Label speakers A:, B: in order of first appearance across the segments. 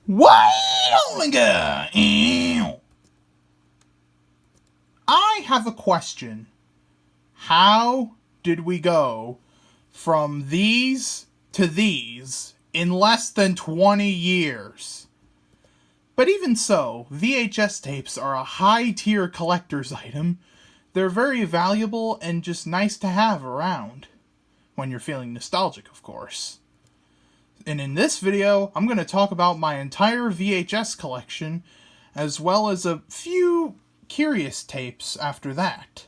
A: Wait a minute. I have a question. How did we go from these to these in less than 20 years? But even so, VHS tapes are a high-tier collector's item. They're very valuable and just nice to have around. When you're feeling nostalgic, of course. And in this video, I'm going to talk about my entire VHS collection, as well as a few curious tapes after that.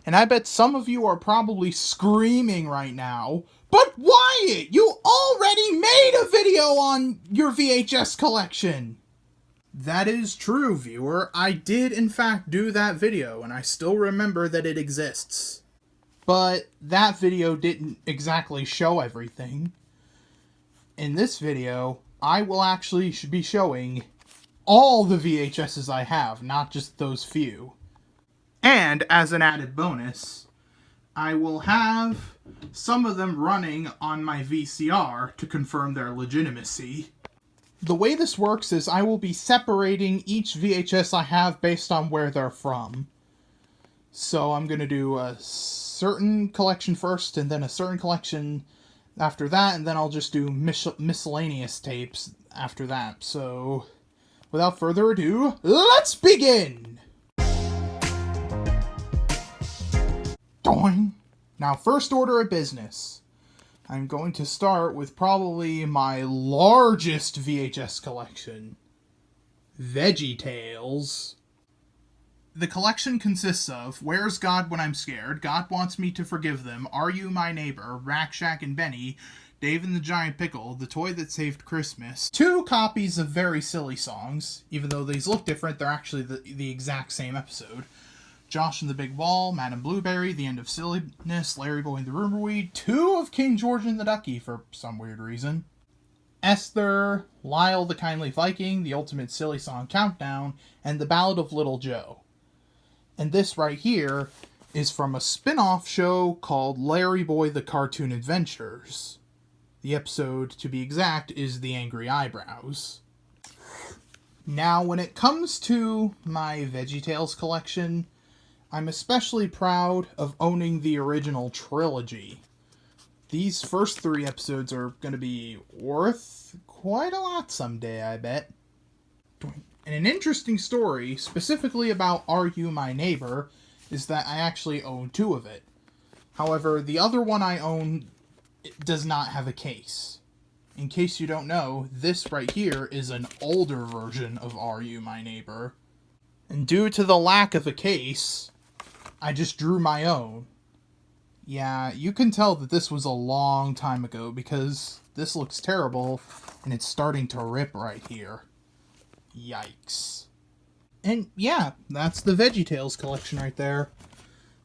A: And I bet some of you are probably screaming right now, "But Wyatt, you already made a video on your VHS collection!" That is true, viewer. I did in fact do that video, and I still remember that it exists. But that video didn't exactly show everything. In this video, I will actually be showing all the VHSs I have, not just those few. And as an added bonus, I will have some of them running on my VCR to confirm their legitimacy. The way this works is I will be separating each VHS I have based on where they're from. So I'm going to do a certain collection first, and then a certain collection after that, and then I'll just do miscellaneous tapes after that. So, without further ado, let's begin! Doing. Now, first order of business. I'm going to start with probably my largest VHS collection. VeggieTales. The collection consists of Where's God When I'm Scared, God Wants Me to Forgive Them, Are You My Neighbor, Rack Shack and Benny, Dave and the Giant Pickle, The Toy That Saved Christmas, 2 copies of Very Silly Songs, even though these look different, they're actually the exact same episode, Josh and the Big Wall, Madame Blueberry, The End of Silliness, Larry Boy and the Rumorweed, 2 of King George and the Ducky for some weird reason, Esther, Lyle the Kindly Viking, The Ultimate Silly Song Countdown, and The Ballad of Little Joe. And this right here is from a spin-off show called Larry Boy the Cartoon Adventures. The episode, to be exact, is The Angry Eyebrows. Now, when it comes to my VeggieTales collection, I'm especially proud of owning the original trilogy. These first 3 episodes are going to be worth quite a lot someday, I bet. And an interesting story, specifically about Are You My Neighbor, is that I actually own 2 of it. However, the other one I own does not have a case. In case you don't know, this right here is an older version of Are You My Neighbor. And due to the lack of a case, I just drew my own. Yeah, you can tell that this was a long time ago because this looks terrible and it's starting to rip right here. Yikes. And yeah, that's the VeggieTales collection right there.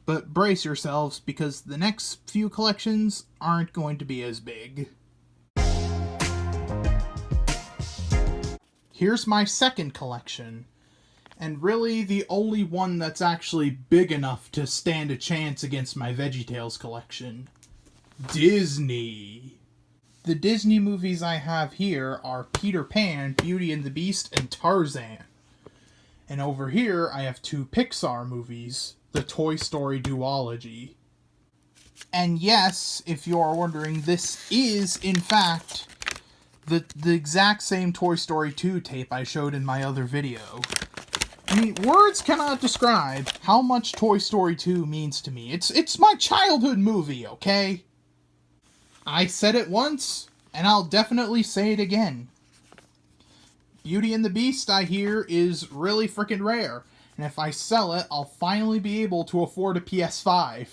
A: But brace yourselves, because the next few collections aren't going to be as big. Here's my second collection, and really the only one that's actually big enough to stand a chance against my VeggieTales collection. Disney. The Disney movies I have here are Peter Pan, Beauty and the Beast, and Tarzan. And over here, I have 2 Pixar movies, the Toy Story duology. And yes, if you are wondering, this is, in fact, the exact same Toy Story 2 tape I showed in my other video. I mean, words cannot describe how much Toy Story 2 means to me. It's my childhood movie, okay? I said it once, and I'll definitely say it again. Beauty and the Beast, I hear, is really freaking rare. And if I sell it, I'll finally be able to afford a PS5.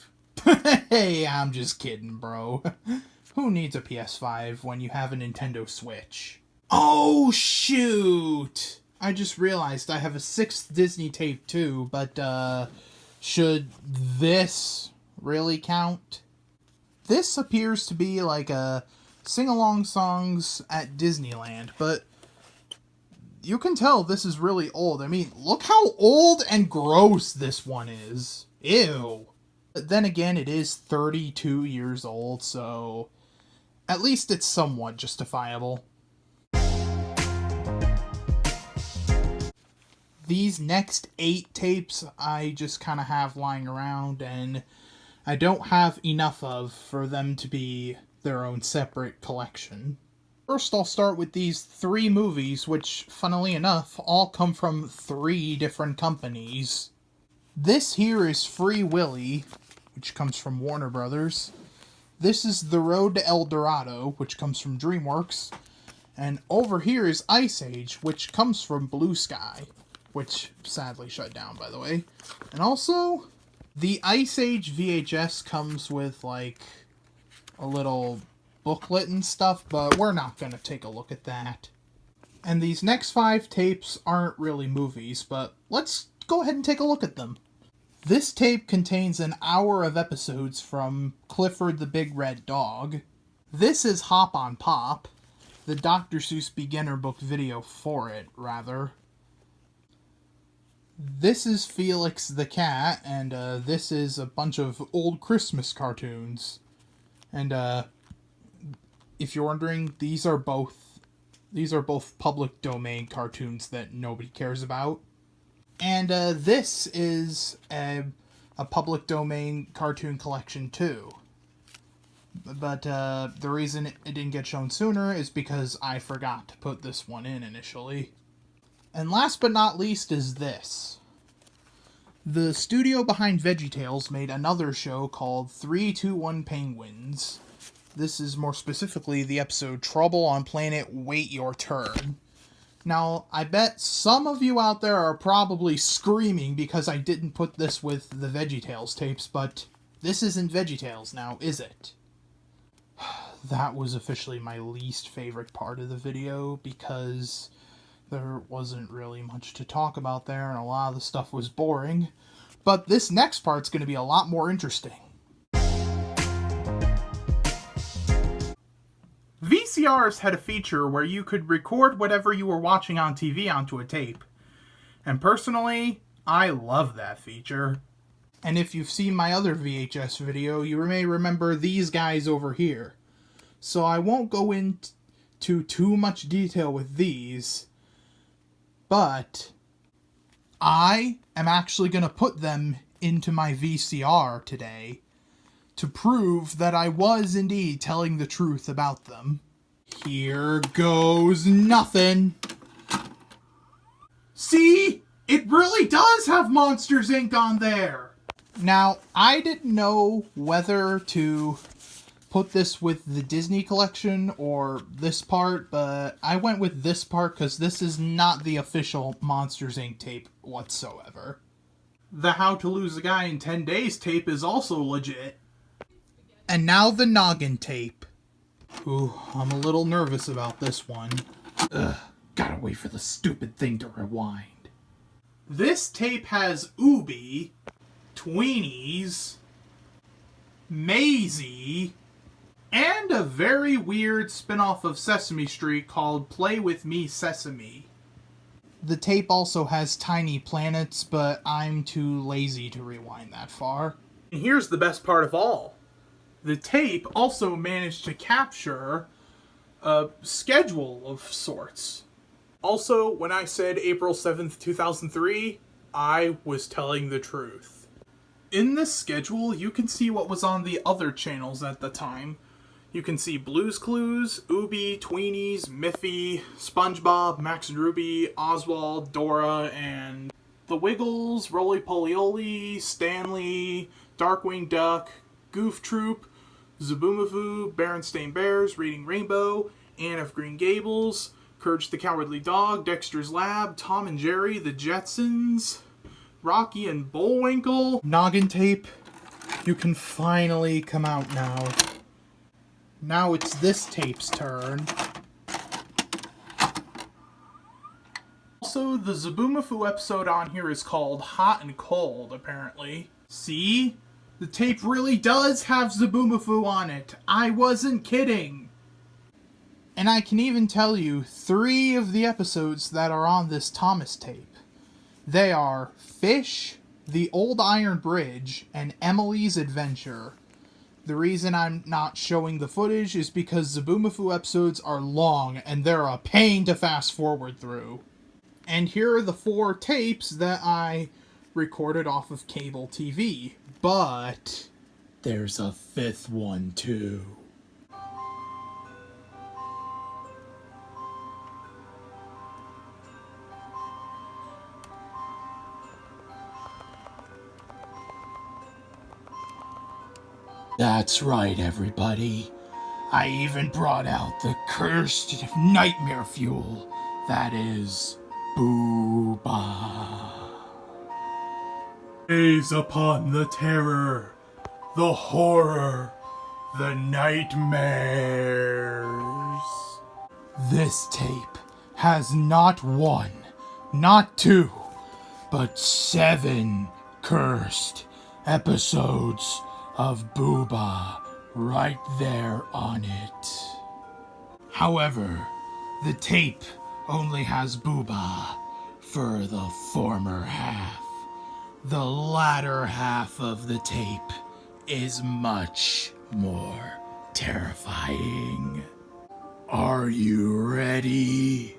A: Hey, I'm just kidding, bro. Who needs a PS5 when you have a Nintendo Switch? Oh, shoot! I just realized I have a 6th Disney tape, too, but, should this really count? This appears to be like a sing-along songs at Disneyland, but you can tell this is really old. I mean, look how old and gross this one is. Ew. But then again, it is 32 years old, so at least it's somewhat justifiable. These next 8 tapes I just kind of have lying around, and I don't have enough of for them to be their own separate collection. First, I'll start with these 3 movies, which, funnily enough, all come from 3 different companies. This here is Free Willy, which comes from Warner Brothers. This is The Road to El Dorado, which comes from DreamWorks. And over here is Ice Age, which comes from Blue Sky, which sadly shut down, by the way. And also, the Ice Age VHS comes with, like, a little booklet and stuff, but we're not going to take a look at that. And these next 5 tapes aren't really movies, but let's go ahead and take a look at them. This tape contains an hour of episodes from Clifford the Big Red Dog. This is Hop on Pop, the Dr. Seuss beginner book video for it, rather. This is Felix the Cat, and this is a bunch of old Christmas cartoons. And if you're wondering, these are both public domain cartoons that nobody cares about. And this is a public domain cartoon collection too. But the reason it didn't get shown sooner is because I forgot to put this one in initially. And last but not least is this. The studio behind VeggieTales made another show called 321 Penguins. This is more specifically the episode Trouble on Planet Wait Your Turn. Now, I bet some of you out there are probably screaming because I didn't put this with the VeggieTales tapes, but this isn't VeggieTales now, is it? That was officially my least favorite part of the video because there wasn't really much to talk about there and a lot of the stuff was boring. But this next part's going to be a lot more interesting. VCRs had a feature where you could record whatever you were watching on TV onto a tape. And personally, I love that feature. And if you've seen my other VHS video, you may remember these guys over here. So I won't go into too much detail with these, but I am actually going to put them into my VCR today to prove that I was indeed telling the truth about them. Here goes nothing. See? It really does have Monsters, Inc. on there! Now, I didn't know whether to put this with the Disney collection or this part, but I went with this part because this is not the official Monsters, Inc. tape whatsoever. The How to Lose a Guy in 10 Days tape is also legit. And now the Noggin tape. Ooh, I'm a little nervous about this one. Ugh, gotta wait for the stupid thing to rewind. This tape has Ooby, Tweenies, Maisie, and a very weird spin-off of Sesame Street called Play With Me Sesame. The tape also has Tiny Planets, but I'm too lazy to rewind that far. And here's the best part of all. The tape also managed to capture a schedule of sorts. Also, when I said April 7th, 2003, I was telling the truth. In this schedule, you can see what was on the other channels at the time. You can see Blue's Clues, Ooby, Tweenies, Miffy, SpongeBob, Max and Ruby, Oswald, Dora, and The Wiggles, Roly Poly, Stanley, Darkwing Duck, Goof Troop, Zaboomafoo, Berenstain Bears, Reading Rainbow, Anne of Green Gables, Courage the Cowardly Dog, Dexter's Lab, Tom and Jerry, The Jetsons, Rocky and Bullwinkle. Noggin tape, you can finally come out now. Now it's this tape's turn. Also, the Zaboomafoo episode on here is called Hot and Cold, apparently. See? The tape really does have Zaboomafoo on it. I wasn't kidding. And I can even tell you 3 of the episodes that are on this Thomas tape. They are Fish, The Old Iron Bridge, and Emily's Adventure. The reason I'm not showing the footage is because Zaboomafoo episodes are long and they're a pain to fast forward through. And here are the 4 tapes that I recorded off of cable TV. But there's a 5th one too. That's right, everybody. I even brought out the cursed nightmare fuel. That is Booba. Gaze upon the terror, the horror, the nightmares. This tape has not 1, not 2, but 7 cursed episodes of Booba right there on it. However, the tape only has Booba for the former half. The latter half of the tape is much more terrifying. Are you ready?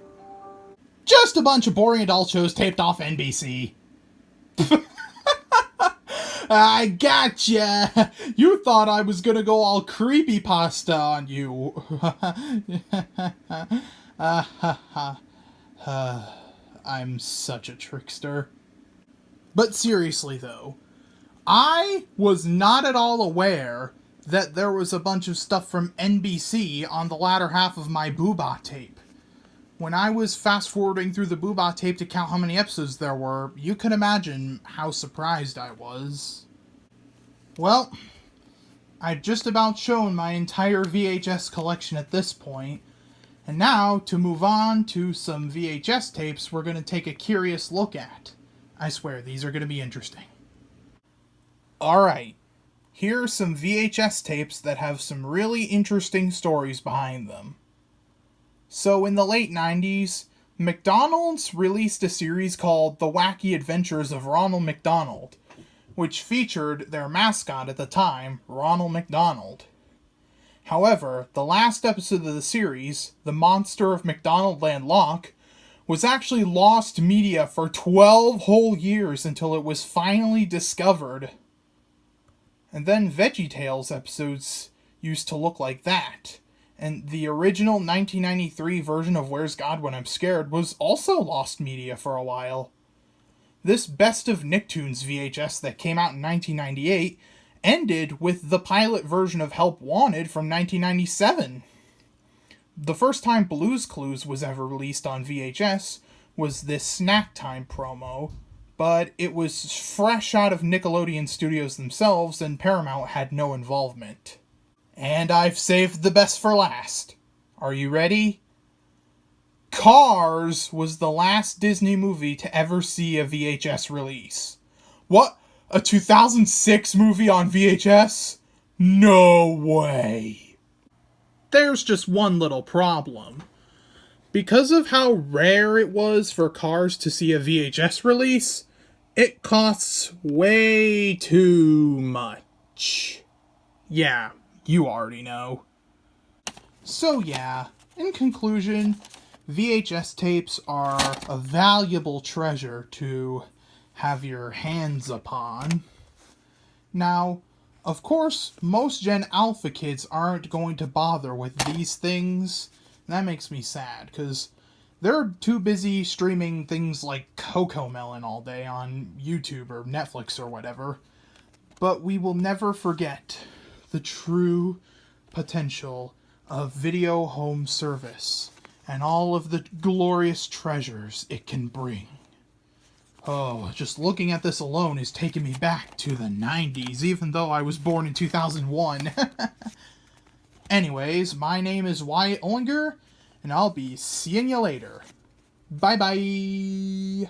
A: Just a bunch of boring adult shows taped off NBC. I gotcha! You thought I was gonna go all creepypasta on you. I'm such a trickster. But seriously though, I was not at all aware that there was a bunch of stuff from NBC on the latter half of my Booba tape. When I was fast-forwarding through the Booba tape to count how many episodes there were, you can imagine how surprised I was. Well, I'd just about shown my entire VHS collection at this point, and now, to move on to some VHS tapes we're going to take a curious look at. I swear, these are going to be interesting. Alright, here are some VHS tapes that have some really interesting stories behind them. So in the late 90s, McDonald's released a series called The Wacky Adventures of Ronald McDonald, which featured their mascot at the time, Ronald McDonald. However, the last episode of the series, The Monster of McDonaldland Lock, was actually lost media for 12 whole years until it was finally discovered. And then VeggieTales episodes used to look like that. And the original 1993 version of Where's God When I'm Scared was also lost media for a while. This Best of Nicktoons VHS that came out in 1998 ended with the pilot version of Help Wanted from 1997. The first time Blue's Clues was ever released on VHS was this Snack Time promo, but it was fresh out of Nickelodeon Studios themselves and Paramount had no involvement. And I've saved the best for last. Are you ready? Cars was the last Disney movie to ever see a VHS release. What? A 2006 movie on VHS? No way. There's just one little problem. Because of how rare it was for Cars to see a VHS release, it costs way too much. Yeah, you already know. So yeah, in conclusion, VHS tapes are a valuable treasure to have your hands upon. Now, of course, most Gen Alpha kids aren't going to bother with these things. That makes me sad, because they're too busy streaming things like CoComelon all day on YouTube or Netflix or whatever. But we will never forget the true potential of video home service and all of the glorious treasures it can bring. Oh, just looking at this alone is taking me back to the 90s, even though I was born in 2001. Anyways, my name is Wyatt Ollinger, and I'll be seeing you later. Bye-bye!